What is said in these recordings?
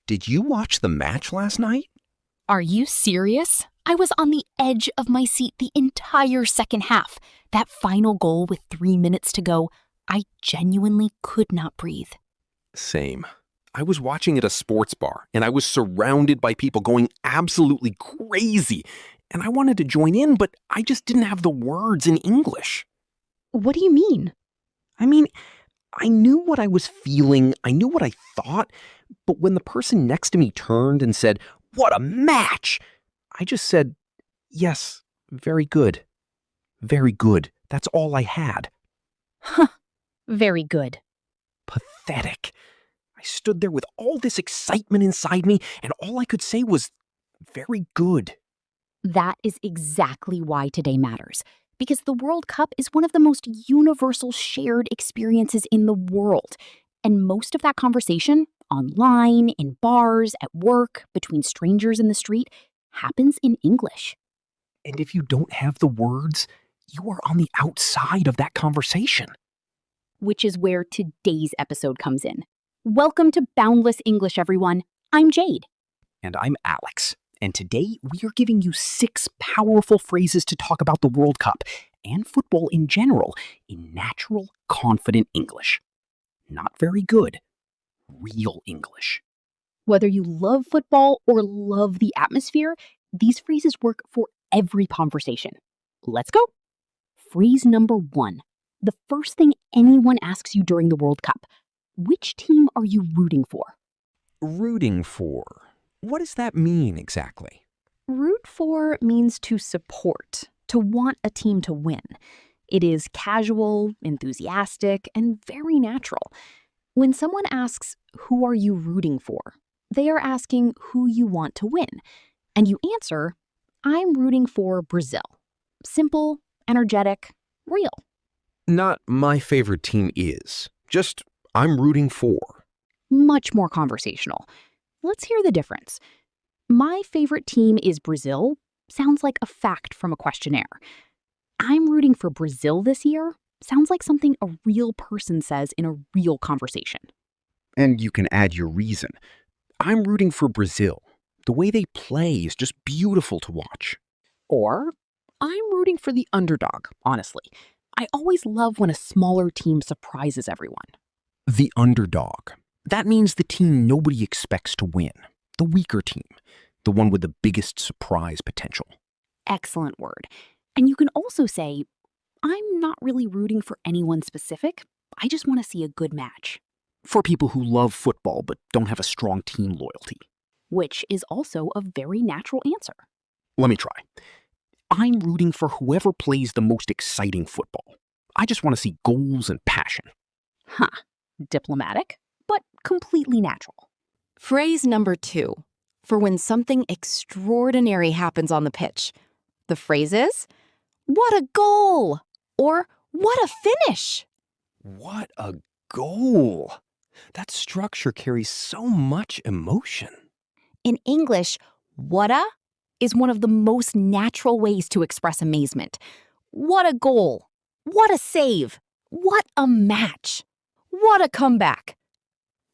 Did you watch the match last night? Are you serious? I was on the edge of my seat the entire second half. That final goal with 3 minutes to go, I genuinely could not breathe. Same. I was watching at a sports bar, and I was surrounded by people going absolutely crazy. And I wanted to join in, but I just didn't have the words in English. What do you mean? I knew what I was feeling, I knew what I thought, but when the person next to me turned and said, "What a match!" I just said, "Yes, very good. Very good." That's all I had. Huh. Very good. Pathetic. I stood there with all this excitement inside me, and all I could say was, "Very good." That is exactly why today matters. Because the World Cup is one of the most universal shared experiences in the world. And most of that conversation, online, in bars, at work, between strangers in the street, happens in English. And if you don't have the words, you are on the outside of that conversation. Which is where today's episode comes in. Welcome to Boundless English, everyone. I'm Jade. And I'm Alex. And today we are giving you 6 powerful phrases to talk about the World Cup and football in general in natural, confident English. Not very good. Real English. Whether you love football or love the atmosphere, these phrases work for every conversation. Let's go. Phrase number 1. The first thing anyone asks you during the World Cup. Which team are you rooting for? Rooting for. What does that mean exactly? Root for means to support, to want a team to win. It is casual, enthusiastic, and very natural. When someone asks, "Who are you rooting for?" they are asking who you want to win. And you answer, "I'm rooting for Brazil." Simple, energetic, real. Not my favorite team is. Just, I'm rooting for. Much more conversational. Let's hear the difference. My favorite team is Brazil sounds like a fact from a questionnaire. I'm rooting for Brazil this year sounds like something a real person says in a real conversation. And you can add your reason. I'm rooting for Brazil. The way they play is just beautiful to watch. Or, I'm rooting for the underdog, honestly. I always love when a smaller team surprises everyone. The underdog. That means the team nobody expects to win. The weaker team. The one with the biggest surprise potential. Excellent word. And you can also say, I'm not really rooting for anyone specific. I just want to see a good match. For people who love football but don't have a strong team loyalty. Which is also a very natural answer. Let me try. I'm rooting for whoever plays the most exciting football. I just want to see goals and passion. Huh. Diplomatic, but completely natural. Phrase number 2, for when something extraordinary happens on the pitch. The phrase is, "What a goal!" or "What a finish!" What a goal! That structure carries so much emotion. In English, "whata" is one of the most natural ways to express amazement. What a goal! What a save! What a match! What a comeback!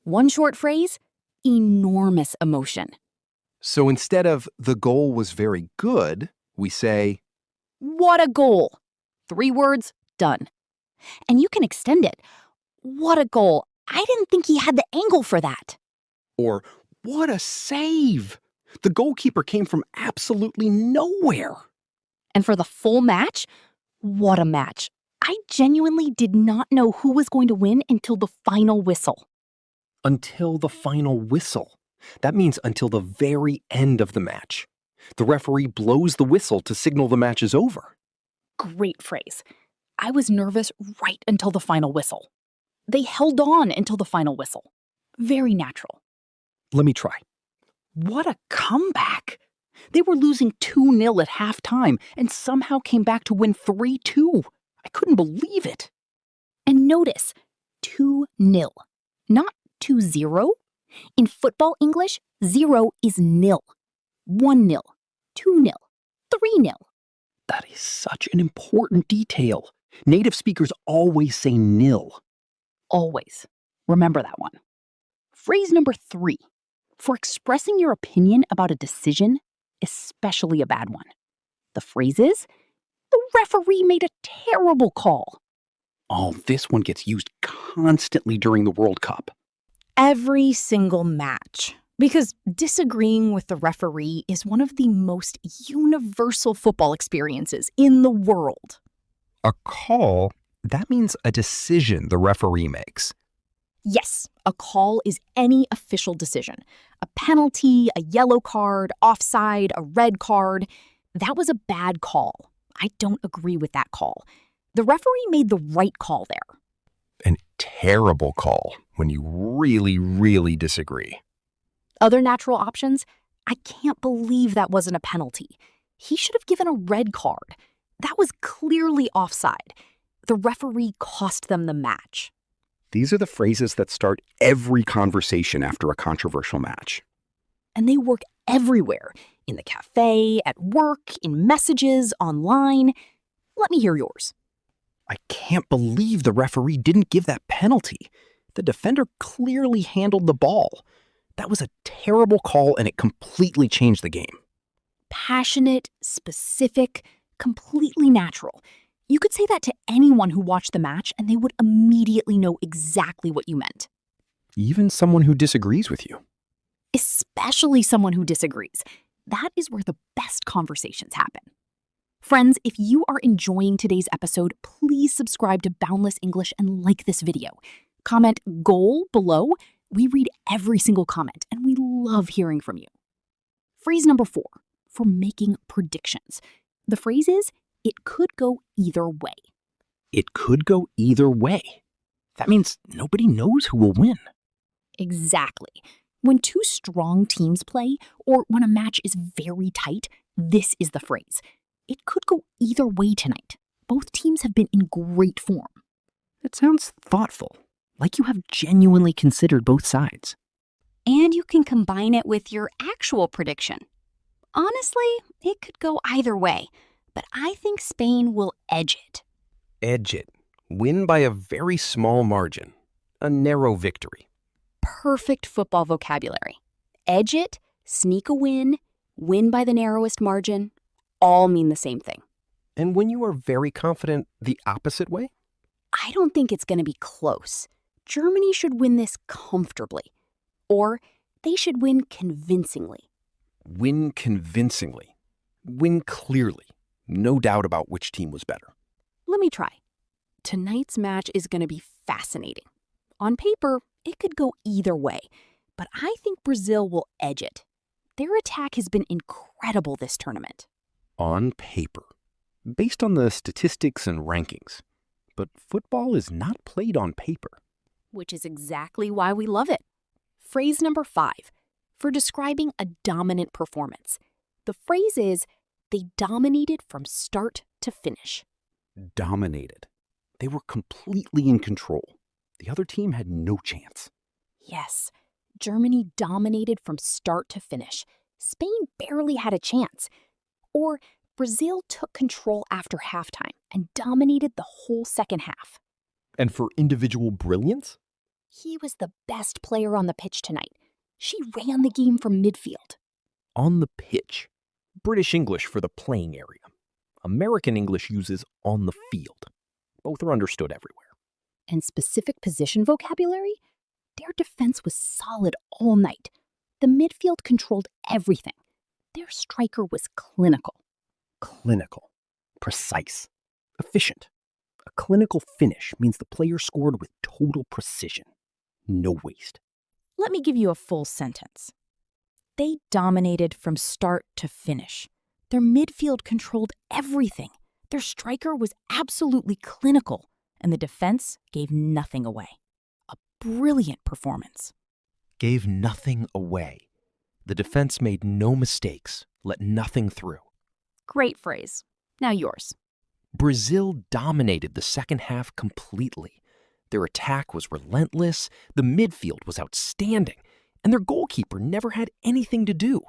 One short phrase, enormous emotion. So instead of "the goal was very good," we say, What a goal! 3 words, done. And you can extend it. What a goal! I didn't think he had the angle for that. or "what a save! The goalkeeper came from absolutely nowhere." And for the full match, what a match! I genuinely did not know who was going to win until the final whistle. Until the final whistle. That means until the very end of the match. The referee blows the whistle to signal the match is over. Great phrase. I was nervous right until the final whistle. They held on until the final whistle. Very natural. Let me try. What a comeback! They were losing 2-0 at halftime and somehow came back to win 3-2. I couldn't believe it. And notice, 2-0, not 2-0. In football English, 0 is nil. 1-0, 2-0, 3-0. That is such an important detail. Native speakers always say nil. Always. Remember that one. Phrase number 3. for expressing your opinion about a decision, especially a bad one. The phrase is, the referee made a terrible call. Oh, this one gets used constantly during the World Cup. Every single match. Because disagreeing with the referee is one of the most universal football experiences in the world. A call, that means a decision the referee makes. Yes, a call is any official decision. A penalty, a yellow card, offside, a red card. That was a bad call. I don't agree with that call. The referee made the right call there. An terrible call when you really, really disagree. Other natural options? I can't believe that wasn't a penalty. He should have given a red card. That was clearly offside. The referee cost them the match. These are the phrases that start every conversation after a controversial match. And they work everywhere. In the cafe, at work, in messages, online. Let me hear yours. I can't believe the referee didn't give that penalty. The defender clearly handled the ball. That was a terrible call and it completely changed the game. Passionate, specific, completely natural. You could say that to anyone who watched the match and they would immediately know exactly what you meant. Even someone who disagrees with you. Especially someone who disagrees. That is where the best conversations happen. Friends, if you are enjoying today's episode, please subscribe to Boundless English and like this video. Comment "goal" below. We read every single comment, and we love hearing from you. Phrase number 4, for making predictions. The phrase is, it could go either way. It could go either way. That means nobody knows who will win. Exactly. When two strong teams play, or when a match is very tight, this is the phrase. It could go either way tonight. Both teams have been in great form. That sounds thoughtful, like you have genuinely considered both sides. And you can combine it with your actual prediction. Honestly, it could go either way, but I think Spain will edge it. Edge it. Win by a very small margin. A narrow victory. Perfect football vocabulary. Edge it, sneak a win, win by the narrowest margin, all mean the same thing. And when you are very confident the opposite way? I don't think it's going to be close. Germany should win this comfortably. Or they should win convincingly. Win convincingly. Win clearly. No doubt about which team was better. Let me try. Tonight's match is going to be fascinating. On paper, it could go either way, but I think Brazil will edge it. Their attack has been incredible this tournament. On paper. Based on the statistics and rankings. But football is not played on paper. Which is exactly why we love it. Phrase number 5, for describing a dominant performance. The phrase is, they dominated from start to finish. Dominated. They were completely in control. The other team had no chance. Yes, Germany dominated from start to finish. Spain barely had a chance. Or Brazil took control after halftime and dominated the whole second half. And for individual brilliance? He was the best player on the pitch tonight. She ran the game from midfield. On the pitch. British English for the playing area. American English uses on the field. Both are understood everywhere. And specific position vocabulary? Their defense was solid all night. The midfield controlled everything. Their striker was clinical. Clinical. Precise. Efficient. A clinical finish means the player scored with total precision. No waste. Let me give you a full sentence. They dominated from start to finish. Their midfield controlled everything. Their striker was absolutely clinical, and the defense gave nothing away. A brilliant performance. Gave nothing away. The defense made no mistakes, let nothing through. Great phrase. Now yours. Brazil dominated the second half completely. Their attack was relentless, the midfield was outstanding, and their goalkeeper never had anything to do.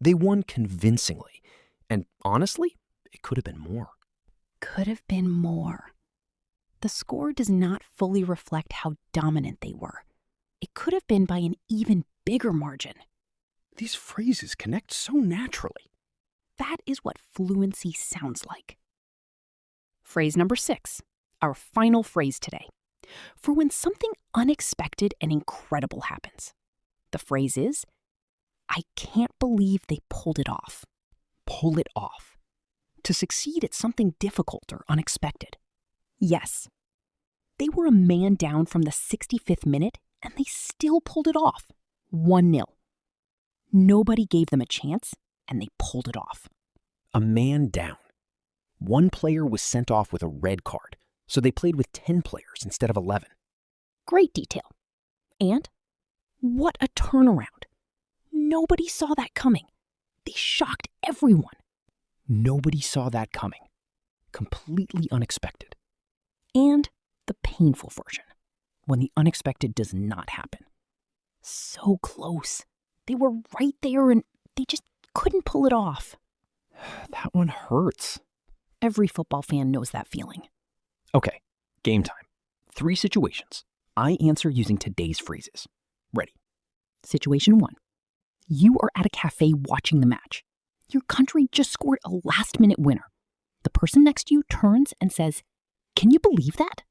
They won convincingly, and honestly, it could have been more. Could have been more. The score does not fully reflect how dominant they were. It could have been by an even bigger margin. These phrases connect so naturally. That is what fluency sounds like. Phrase number 6, our final phrase today. For when something unexpected and incredible happens. The phrase is, I can't believe they pulled it off. Pull it off. To succeed at something difficult or unexpected. Yes. They were a man down from the 65th minute and they still pulled it off. 1-0. Nobody gave them a chance and they pulled it off. A man down. One player was sent off with a red card, so they played with 10 players instead of 11. Great detail. And what a turnaround. Nobody saw that coming. They shocked everyone. Nobody saw that coming. Completely unexpected. And the painful version. When the unexpected does not happen. So close. They were right there and they just couldn't pull it off. That one hurts. Every football fan knows that feeling. Okay, game time. 3 situations. I answer using today's phrases. Ready? Situation 1. You are at a cafe watching the match. Your country just scored a last-minute winner. The person next to you turns and says, "Can you believe that?"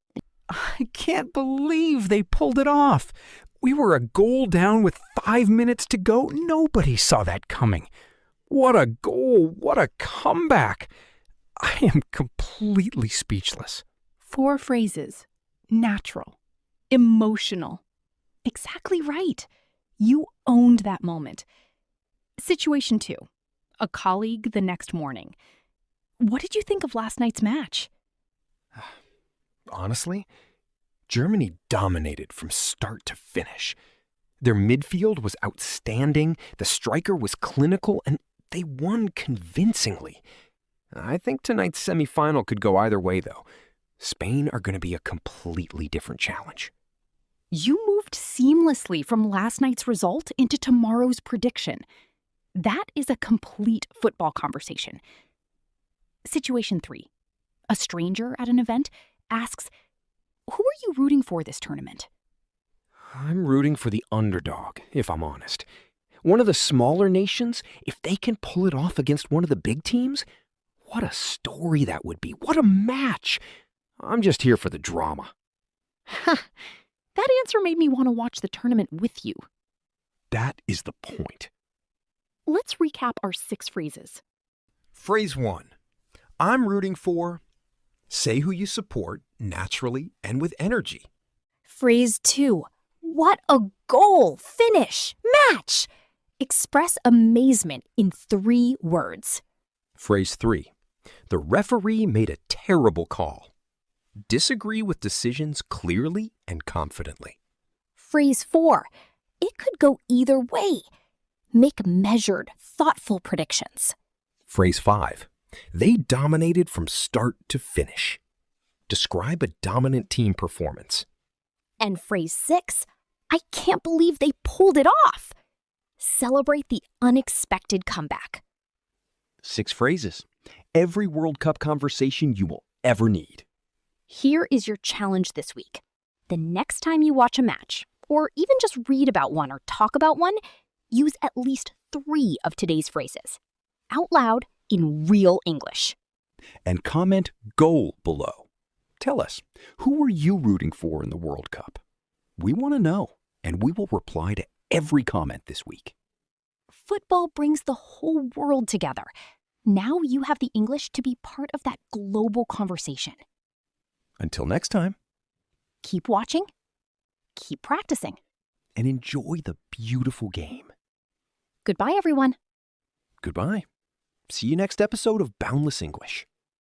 I can't believe they pulled it off. We were a goal down with 5 minutes to go. Nobody saw that coming. What a goal. What a comeback. I am completely speechless. 4 phrases. Natural. Emotional. Exactly right. You owned that moment. Situation 2. A colleague the next morning. What did you think of last night's match? Honestly, Germany dominated from start to finish. Their midfield was outstanding, the striker was clinical, and they won convincingly. I think tonight's semifinal could go either way, though. Spain are going to be a completely different challenge. You moved seamlessly from last night's result into tomorrow's prediction. That is a complete football conversation. Situation 3. A stranger at an event asks, "Who are you rooting for this tournament?" I'm rooting for the underdog, if I'm honest. One of the smaller nations, if they can pull it off against one of the big teams, what a story that would be. What a match. I'm just here for the drama. That answer made me want to watch the tournament with you. That is the point. Let's recap our 6 phrases. Phrase 1. I'm rooting for. Say who you support naturally and with energy. Phrase 2. What a goal, finish, match. Express amazement in 3 words. Phrase 3. The referee made a terrible call. Disagree with decisions clearly and confidently. Phrase 4. It could go either way. Make measured, thoughtful predictions. Phrase 5. They dominated from start to finish. Describe a dominant team performance. And phrase 6. I can't believe they pulled it off. Celebrate the unexpected comeback. 6 phrases. Every World Cup conversation you will ever need. Here is your challenge this week. The next time you watch a match, or even just read about one or talk about one, use at least 3 of today's phrases. Out loud in real English. And comment goal below. Tell us, who are you rooting for in the World Cup? We want to know, and we will reply to every comment this week. Football brings the whole world together. Now you have the English to be part of that global conversation. Until next time. Keep watching, keep practicing, and enjoy the beautiful game. Goodbye, everyone. Goodbye. See you next episode of Boundless English.